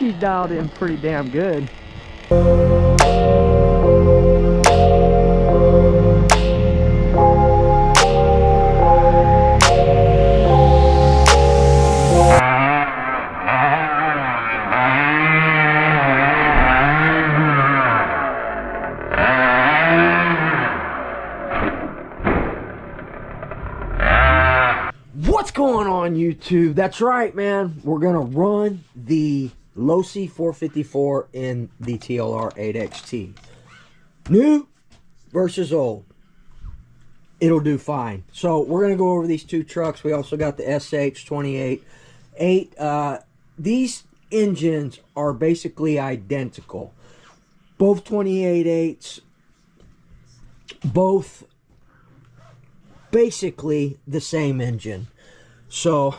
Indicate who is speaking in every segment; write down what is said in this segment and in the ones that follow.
Speaker 1: she's dialed in pretty damn good. What's going on, YouTube? That's right, man. We're gonna run the Losi 454 in the TLR 8XT. New versus old. It'll do fine. So we're gonna go over these two trucks. We also got the SH28. These engines are basically identical. Both 28.8s. Both basically the same engine. So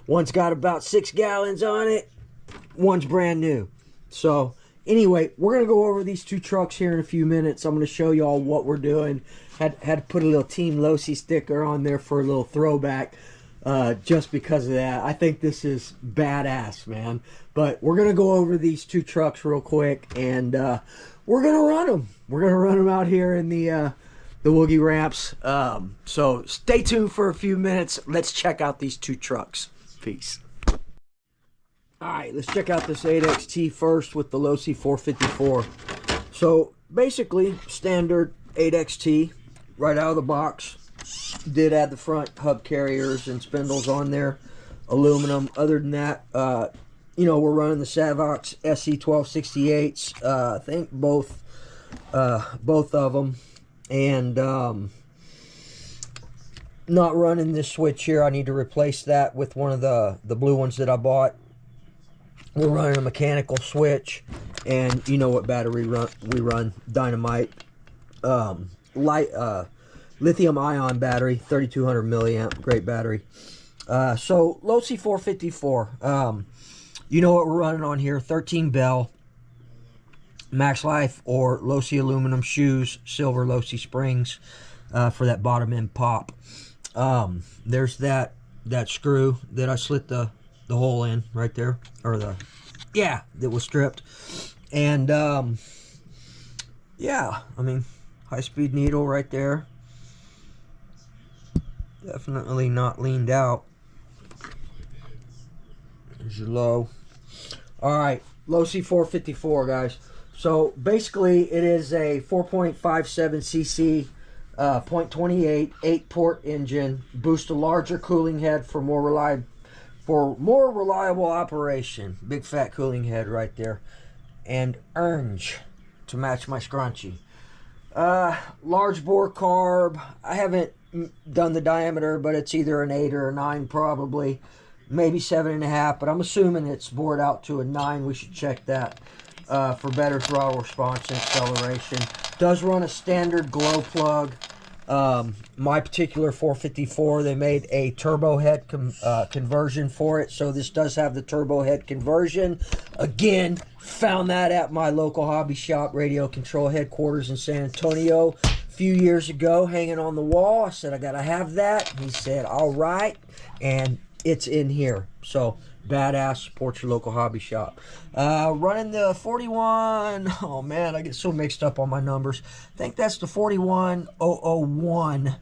Speaker 1: one's got about 6 gallons on it, one's brand new. So anyway, we're gonna go over these two trucks here in a few minutes. I'm gonna show y'all what we're doing. Had to put a little Team Losi sticker on there for a little throwback, just because of that. I think this is badass, man. But we're gonna go over these two trucks real quick, and we're gonna run them. We're gonna run them out here in the Woogie ramps. So stay tuned for a few minutes. Let's check out these two trucks. Peace. Alright, let's check out this 8XT first with the Losi 454. So basically standard 8XT right out of the box. Did add the front hub carriers and spindles on there, aluminum. Other than that, you know, we're running the Savox SE 1268s. I think both of them. And not running this switch here. I need to replace that with one of the blue ones that I bought. We're running a mechanical switch, and you know what battery we run. Dynamite, lithium ion battery, 3200 milliamp, great battery. So Losi 454, you know what we're running on here. 13 bell Max Life or Losi aluminum shoes, silver Losi springs for that bottom end pop. There's that screw that I slit the hole in right there, or that was stripped. And yeah, I mean, high-speed needle right there, definitely not leaned out. There's your low. All right, Losi 454, guys. So basically, it is a 4.57 cc, 0.28 8-port engine. Boost a larger cooling head for more reliable operation. Big fat cooling head right there, and orange to match my scrunchie. Large bore carb. I haven't done the diameter, but it's either an 8 or a 9 probably, maybe 7.5. But I'm assuming it's bored out to a 9. We should check that. For better throttle response and acceleration. Does run a standard glow plug. My particular 454, they made a turbo head conversion for it, so this does have the turbo head conversion. Again, found that at my local hobby shop, Radio Control headquarters in San Antonio, a few years ago, hanging on the wall. I said, I gotta have that. He said, all right, and it's in here. So badass. Support your local hobby shop. Running the 41. Oh man, I get so mixed up on my numbers. I think that's the 41001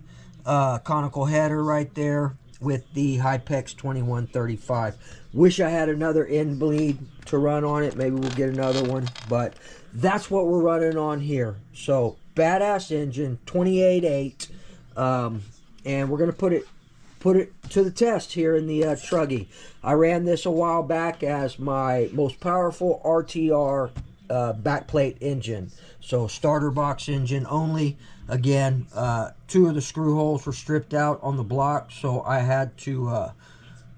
Speaker 1: conical header right there with the Hypex 2135. Wish I had another end bleed to run on it. Maybe we'll get another one, but that's what we're running on here. So badass engine, 28.8, and we're gonna put it to the test here in the Truggy. I ran this a while back as my most powerful RTR backplate engine. So starter box engine only. Again, 2 of the screw holes were stripped out on the block, so I had to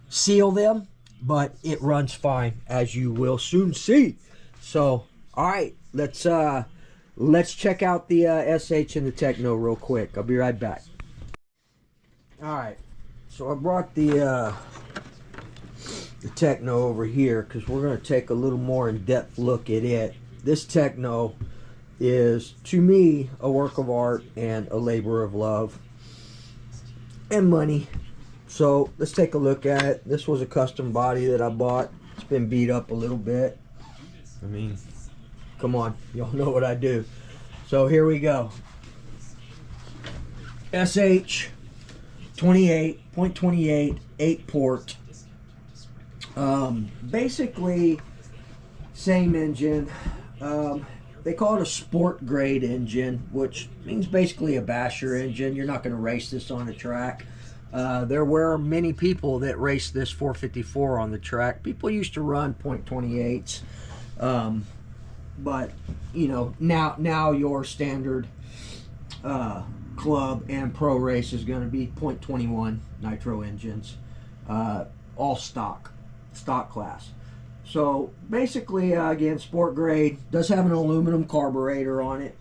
Speaker 1: seal them, but it runs fine, as you will soon see. So, all right, let's check out the SH and the Techno real quick. I'll be right back. All right. So I brought the Techno over here because we're going to take a little more in-depth look at it. This Techno is, to me, a work of art and a labor of love and money. So let's take a look at it. This was a custom body that I bought. It's been beat up a little bit. I mean, come on, y'all know what I do. So here we go. SH 28.28 8 port. Basically same engine. They call it a sport grade engine, which means basically a basher engine. You're not going to race this on the track. There were many people that raced this 454 on the track. People used to run .28s, but you know, now your standard club and pro race is going to be .21 nitro engines, all stock class. So basically, again, sport grade, does have an aluminum carburetor on it.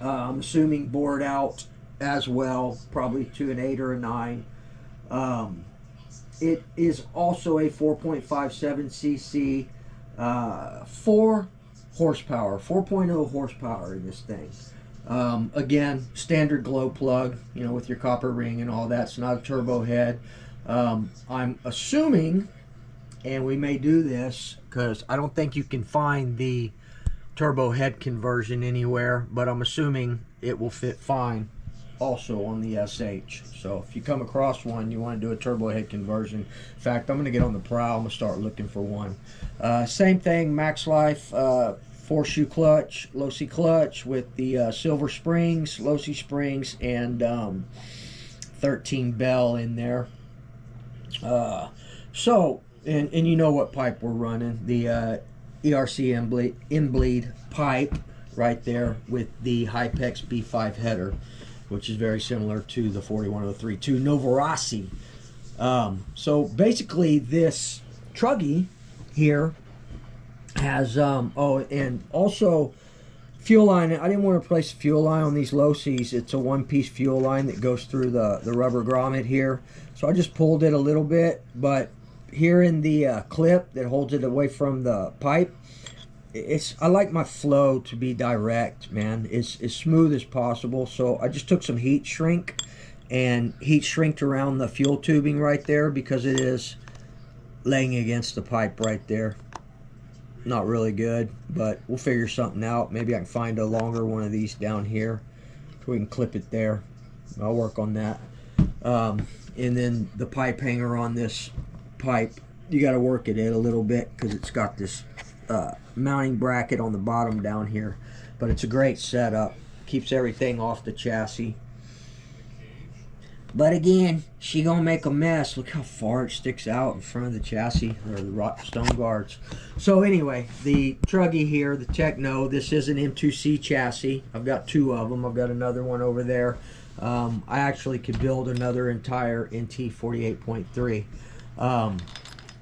Speaker 1: I'm assuming bored out as well, probably to an 8 or a 9. It is also a 4.57 cc, 4 horsepower, 4.0 horsepower in this thing. Again, standard glow plug, you know, with your copper ring and all that. It's not a turbo head. I'm assuming, and we may do this because I don't think you can find the turbo head conversion anywhere, but I'm assuming it will fit fine also on the SH. So if you come across one, you want to do a turbo head conversion. In fact, I'm going to get on the prowl. I'm going to start looking for one. Same thing, Max Life, 4-shoe clutch, Losi clutch with the silver springs, Losi springs, and 13 bell in there. And you know what pipe we're running, the ERC in-bleed pipe right there with the Hypex B5 header, which is very similar to the 41032 Novorossi. So basically this Truggy here has, oh, and also fuel line. I didn't want to place a fuel line on these Losis. It's a one-piece fuel line that goes through the rubber grommet here. So I just pulled it a little bit, but here in the clip that holds it away from the pipe, I like my flow to be direct, man. It's as smooth as possible. So I just took some heat shrink and heat shrinked around the fuel tubing right there because it is laying against the pipe right there. Not really good, but we'll figure something out. Maybe I can find a longer one of these down here so we can clip it there. I'll work on that. And then the pipe hanger on this pipe, you got to work it in a little bit because it's got this mounting bracket on the bottom down here, but it's a great setup, keeps everything off the chassis. But again, she gonna make a mess. Look how far it sticks out in front of the chassis, or the stone guards. So anyway, the Truggy here, the Techno, this is an M2C chassis. I've got 2 of them. I've got another one over there. I actually could build another entire NT 48.3.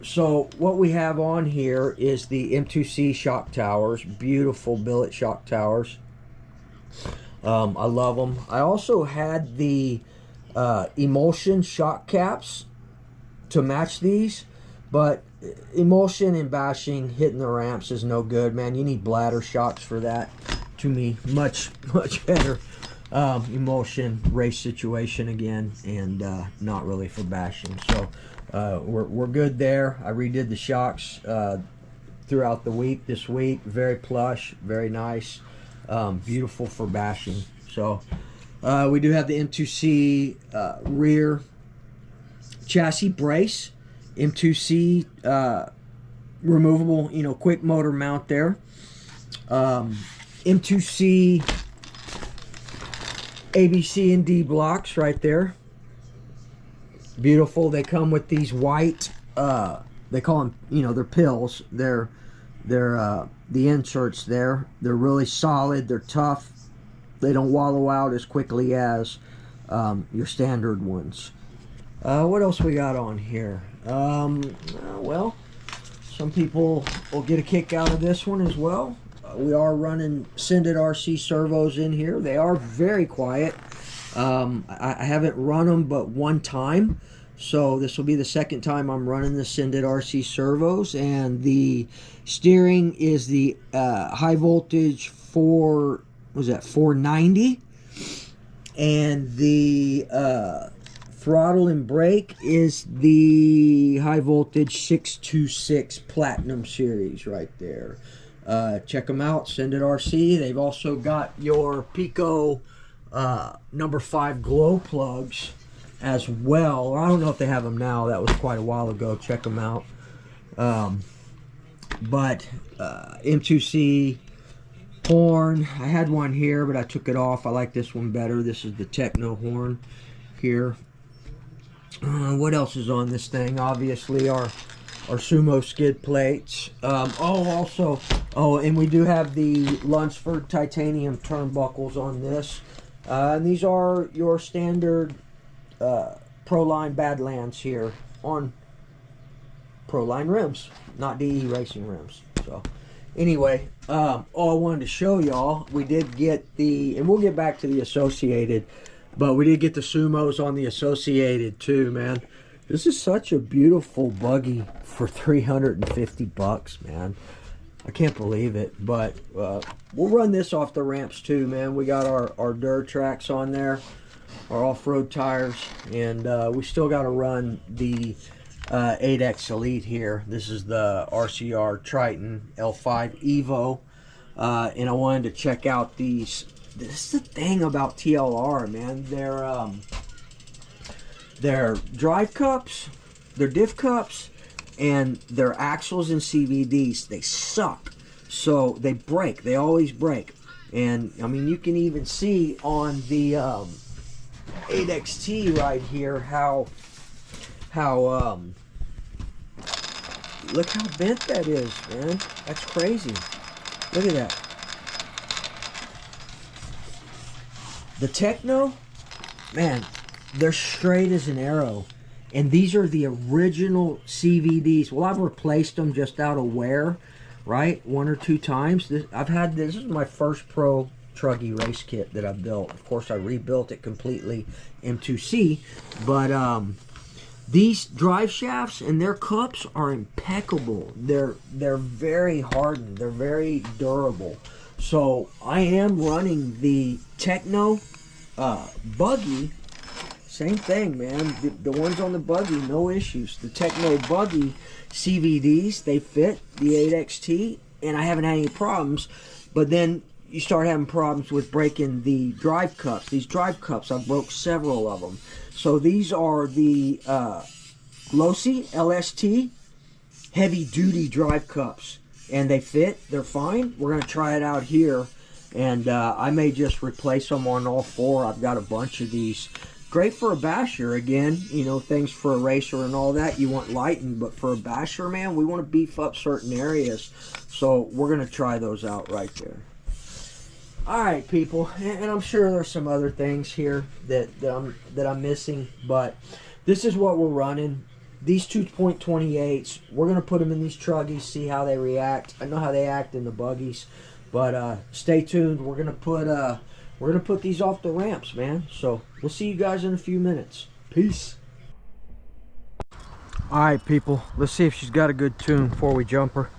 Speaker 1: So what we have on here is the M2C shock towers, beautiful billet shock towers. I love them. I also had the emulsion shock caps to match these, but emulsion and bashing hitting the ramps is no good, man. You need bladder shocks for that. To me, much better emulsion race situation again, and not really for bashing. So we're good there. I redid the shocks throughout the week this week. Very plush, very nice, beautiful for bashing. So we do have the M2C rear chassis brace, M2C removable, you know, quick motor mount there. M2C A, B, C, and D blocks right there. Beautiful. They come with these white, they call them, you know, they're pills. They're the inserts there. They're really solid. They're tough. They don't wallow out as quickly as your standard ones. What else we got on here? Well, some people will get a kick out of this one as well. We are running Sended RC servos in here. They are very quiet. I haven't run them but one time, so this will be the second time I'm running the Sended RC servos. And the steering is the high voltage 490, and the throttle and brake is the high voltage 626 Platinum series right there. Check them out, Send It RC. They've also got your Pico number 5 glow plugs as well. I don't know if they have them now. That was quite a while ago. Check them out. But M2C horn. I had one here, but I took it off. I like this one better. This is the Techno horn here. What else is on this thing? Obviously, our Sumo skid plates. And we do have the Lunsford titanium turnbuckles on this. And these are your standard Proline Badlands here on Proline rims, not DE Racing rims. So anyway, all I wanted to show y'all, we did get the, and we'll get back to the Associated, but we did get the Sumos on the Associated too, man. This is such a beautiful buggy for 350 bucks, man. I can't believe it. But we'll run this off the ramps too, man. We got our dirt tracks on there, our off-road tires, and we still got to run the 8X Elite here. This is the RCR Triton L5 Evo, and I wanted to check out these. This is the thing about TLR, man. Their drive cups, their diff cups, and their axles and CVDs, they suck. So they break. They always break. And I mean, you can even see on the 8XT right here how look how bent that is, man. That's crazy. Look at that. The Techno, man, they're straight as an arrow. And these are the original CVDs. Well, I've replaced them just out of wear, right? 1 or 2 times. This is my first Pro Truggy race kit that I built. Of course, I rebuilt it completely M2C. But these drive shafts and their cups are impeccable. They're very hardened. They're very durable. So I am running the Techno buggy. Same thing, man. The ones on the buggy, no issues. The Techno buggy CVDs, they fit the 8XT, and I haven't had any problems. But then you start having problems with breaking the drive cups. These drive cups, I broke several of them. So these are the Losi LST heavy duty drive cups, and they fit. They're fine. We're gonna try it out here, and I may just replace them on all 4. I've got a bunch of these. Great for a basher, again, you know, things for a racer and all that, you want lightened, but for a basher, man, we want to beef up certain areas, so we're going to try those out right there. Alright, people, and I'm sure there's some other things here that I'm missing, but this is what we're running. These 2.28s, we're going to put them in these Truggies, see how they react. I know how they act in the buggies, but stay tuned. We're going to put these off the ramps, man. So we'll see you guys in a few minutes. Peace. All right, people. Let's see if she's got a good tune before we jump her.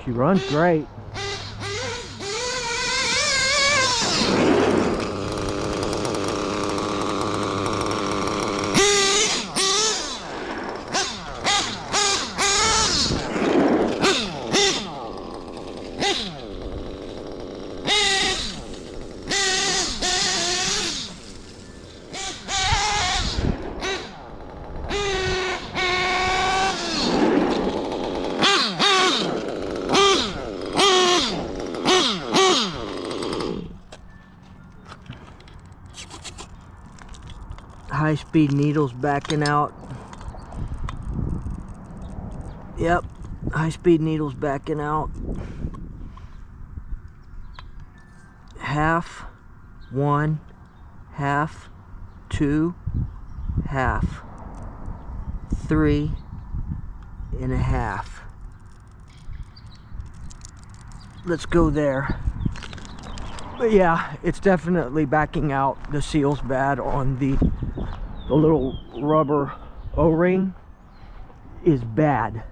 Speaker 1: She runs great. High-speed needles backing out. Yep, high-speed needles backing out. Half, 1, half, 2, half, 3 and a half. Let's go there. But yeah, it's definitely backing out. The seal's bad on the little rubber O-ring is bad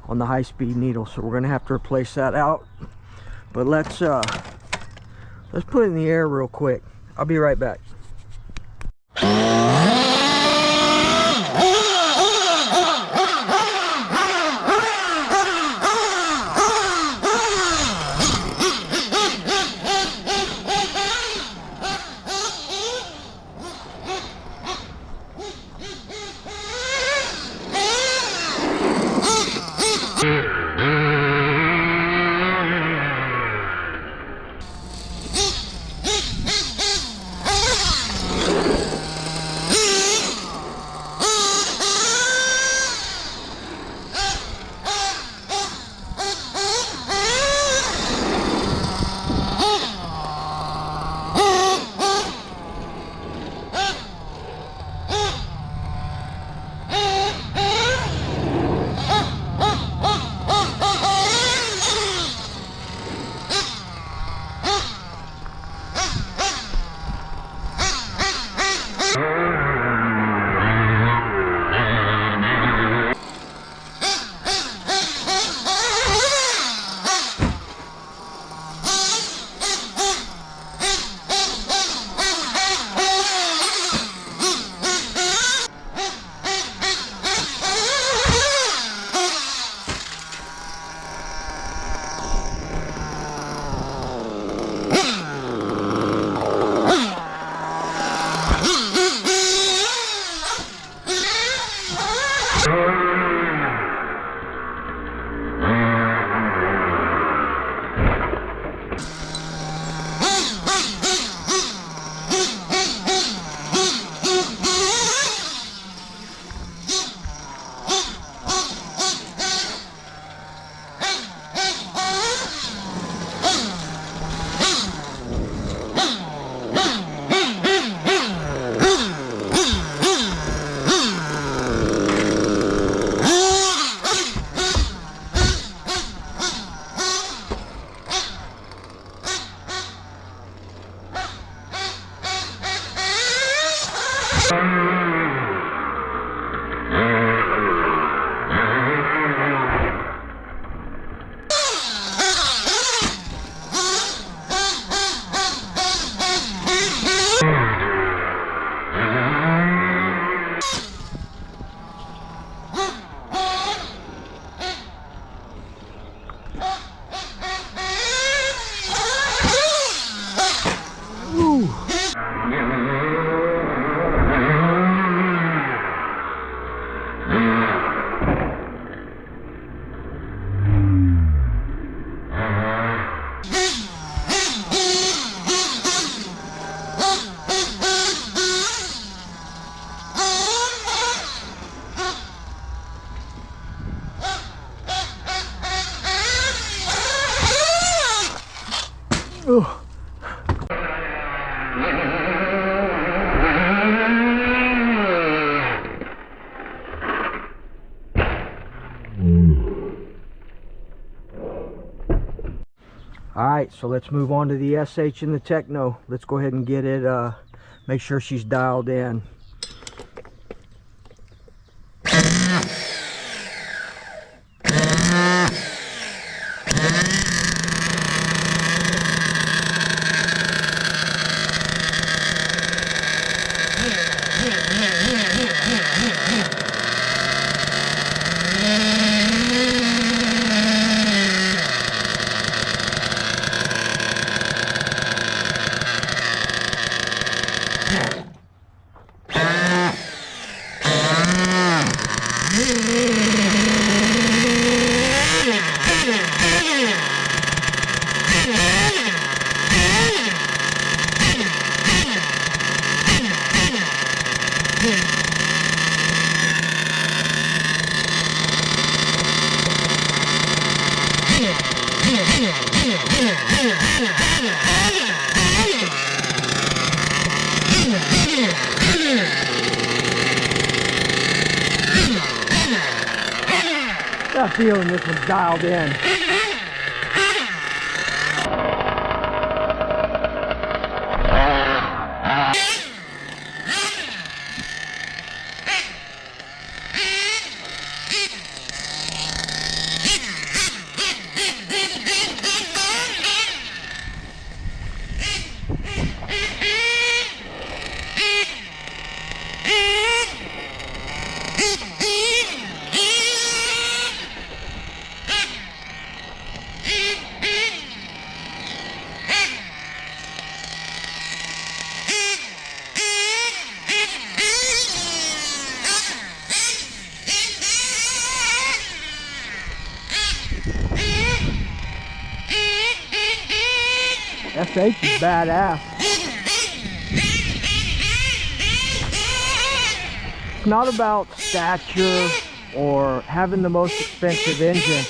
Speaker 1: on the high-speed needle, so we're gonna have to replace that out. But let's put it in the air real quick. I'll be right back. Alright, so let's move on to the SH and the Techno. Let's go ahead and get it, make sure she's dialed in. Got a feeling this one's dialed in. SH is badass. It's not about stature or having the most expensive engine.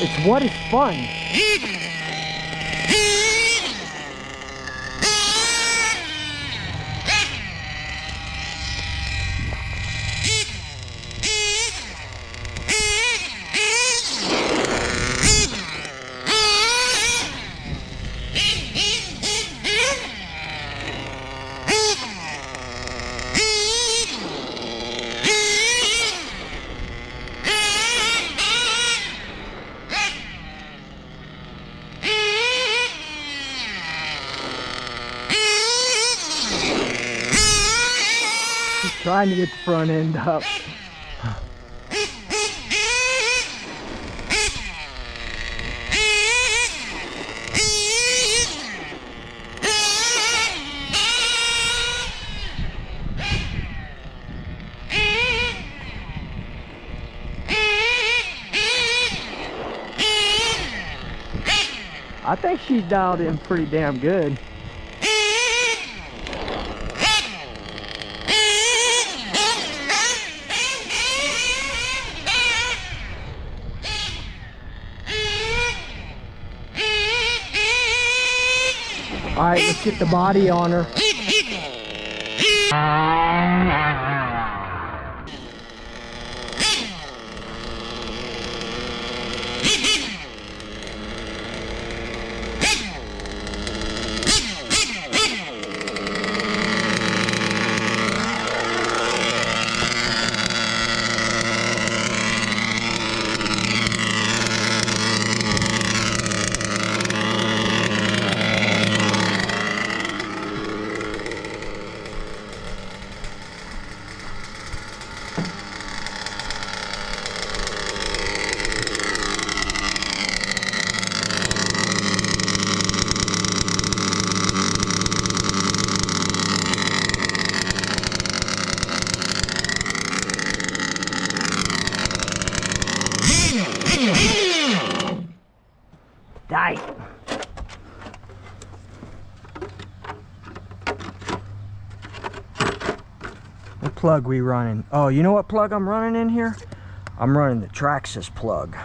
Speaker 1: It's what is fun. Trying to get the front end up. I think she's dialed in pretty damn good. Alright, let's get the body on her. Die. What plug we running? Oh, you know what plug I'm running in here? I'm running the Traxxas plug.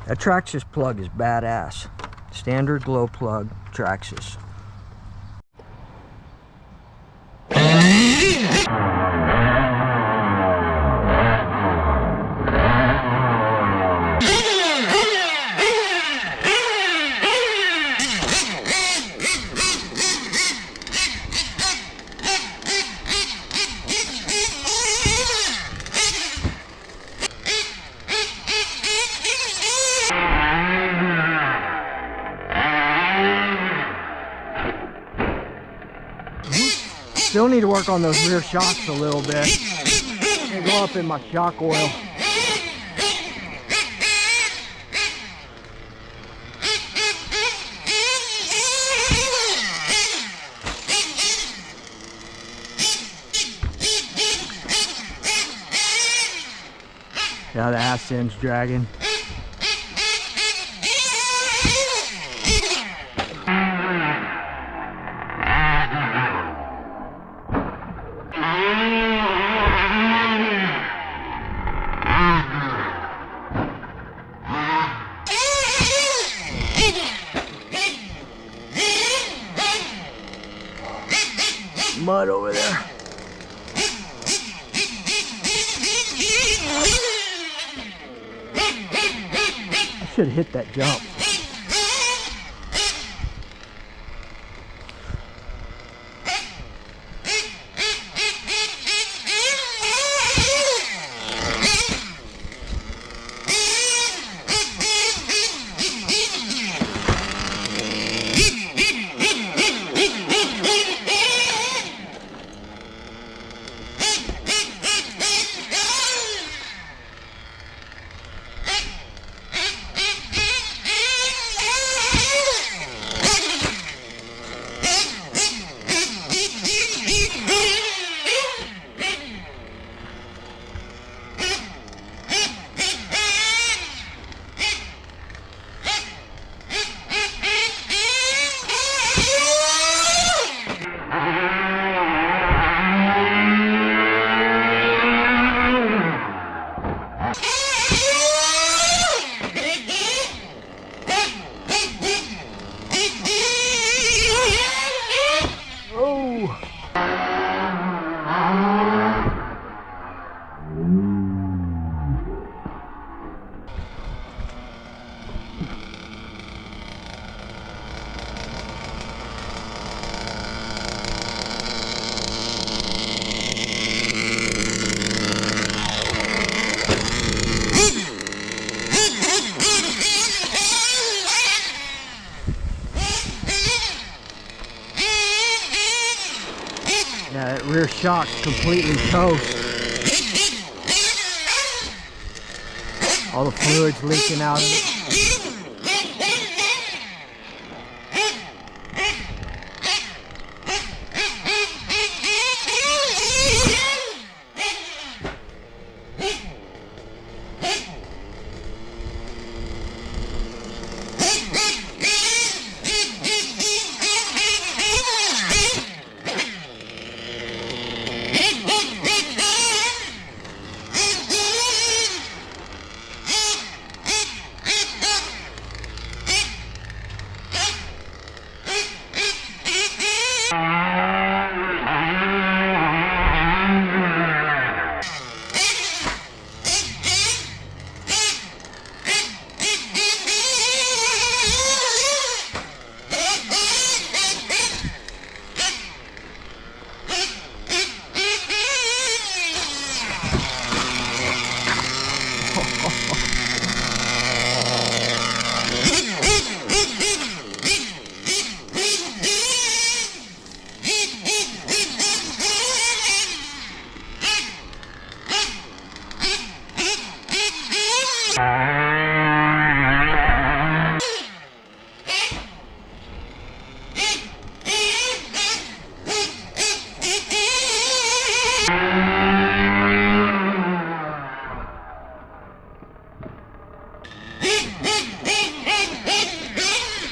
Speaker 1: That Traxxas plug is badass. Standard glow plug, Traxxas. Still need to work on those rear shocks a little bit. I'm gonna go up in my shock oil.
Speaker 2: Yeah, the ass end's dragging. Mud over there. I should have hit that jump. Yeah, that rear shock's completely toast. All the fluid's leaking out of it.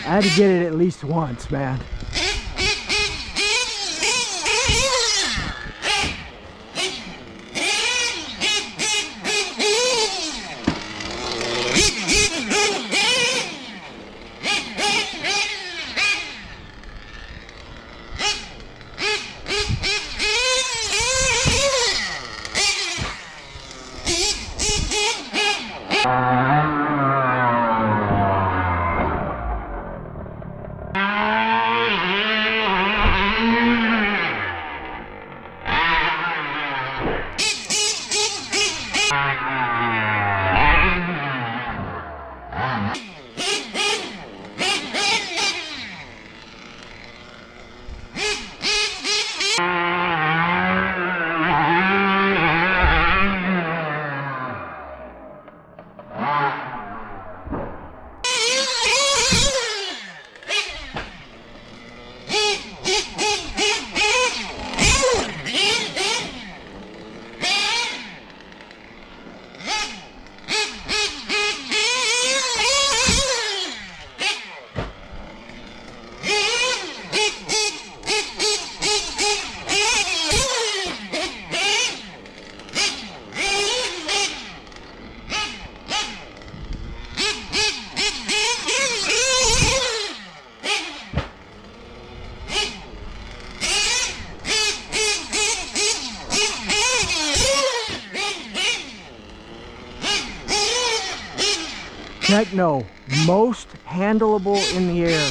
Speaker 2: I had to get it at least once, man. Techno, most handleable in the air.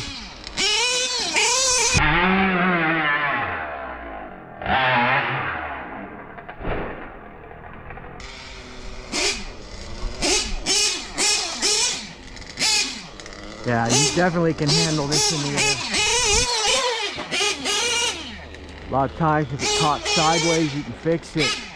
Speaker 2: Yeah, you definitely can handle this in the air. A lot of times if it's caught sideways, you can fix it.